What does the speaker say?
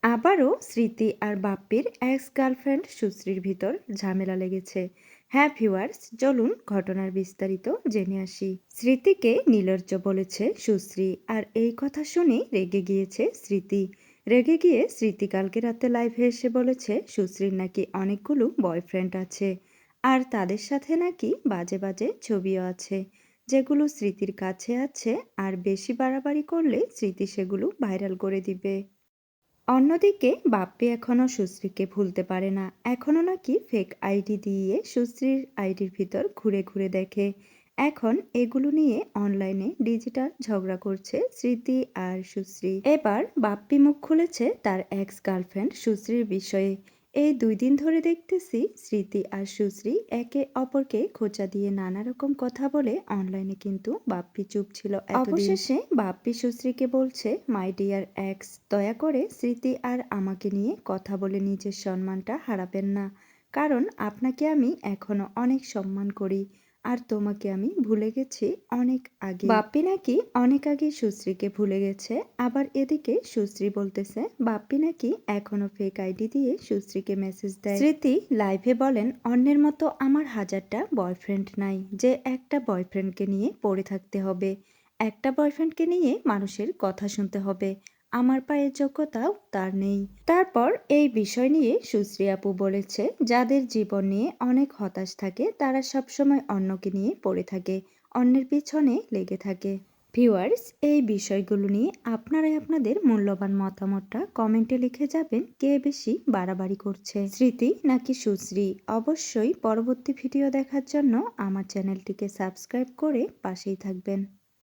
আবারও স্মৃতি আর বাপ্পির ex girlfriend সুশ্রীর ভিতর ঝামেলা লেগেছে। হ্যাঁ ভিউয়ার্স, চলুন ঘটনার বিস্তারিত জেনে আসি। স্মৃতিকে নির্লজ্জ বলেছে সুশ্রী, আর এই কথা শুনে রেগে গিয়েছে স্মৃতি। রেগে গিয়ে স্মৃতি কালকে রাতে লাইভে এসে বলেছে সুশ্রীর নাকি অনেকগুলো বয়ফ্রেন্ড আছে, আর তাদের সাথে নাকি বাজে বাজে ছবিও আছে, যেগুলো স্মৃতির কাছে আছে, আর বেশি বাড়াবাড়ি করলে স্মৃতি সেগুলো ভাইরাল করে দিবে। অন্যদিকে বাপ্পি এখনও সুশ্রীকে ভুলতে পারে না। এখনও নাকি ফেক আইডি দিয়ে সুশ্রীর আইডির ভিতর ঘুরে ঘুরে দেখে। এখন এগুলো নিয়ে অনলাইনে ডিজিটাল ঝগড়া করছে স্মৃতি আর সুশ্রী। এবার বাপ্পি মুখ খুলেছে তার এক্স গার্লফ্রেন্ড সুশ্রীর বিষয়ে। এই 2 দিন ধরে দেখতেছি স্মৃতি আর সুশ্রী একে অপরকে খোঁচা দিয়ে নানা রকম কথা বলে অনলাইনে, কিন্তু বাপ্পি চুপ ছিল এতদিন। অবশেষে বাপ্পি সুশ্রীকে বলছে, মাই ডিয়ার এক্স, দয়া করে স্মৃতি আর আমাকে নিয়ে কথা বলে নিজের সম্মানটা হারাবেন না, কারণ আপনাকে আমি এখনো অনেক সম্মান করি, আর তোমাকে আমি ভুলে গেছি অনেক আগে। বাপ্পি নাকি অনেক আগে সুশ্রীকে ভুলে গেছে। আবার এদিকে সুশ্রী বলতেছে বাপ্পি নাকি এখনো ফেক আইডি দিয়ে সুশ্রীকে মেসেজ দেয়। স্মৃতি লাইভে বলেন, অন্যের মতো আমার হাজারটা বয়ফ্রেন্ড নাই যে একটা বয়ফ্রেন্ডকে নিয়ে পড়ে থাকতে হবে, একটা বয়ফ্রেন্ডকে নিয়ে মানুষের কথা শুনতে হবে, আমার পায়ের যোগ্যতাও তার নেই। তারপর এই বিষয় নিয়ে সুশ্রী আপু বলেছে, যাদের জীবন নিয়ে অনেক হতাশ থাকে তারা সবসময় অন্যকে নিয়ে পড়ে থাকে, অন্যের পিছনে লেগে থাকে। ভিউয়ার্স, এই বিষয়গুলো নিয়ে আপনারাই আপনাদের মূল্যবান মতামতটা কমেন্টে লিখে যাবেন। কে বেশি বাড়াবাড়ি করছে, স্মৃতি নাকি সুশ্রী? অবশ্যই পরবর্তী ভিডিও দেখার জন্য আমার চ্যানেলটিকে সাবস্ক্রাইব করে পাশেই থাকবেন।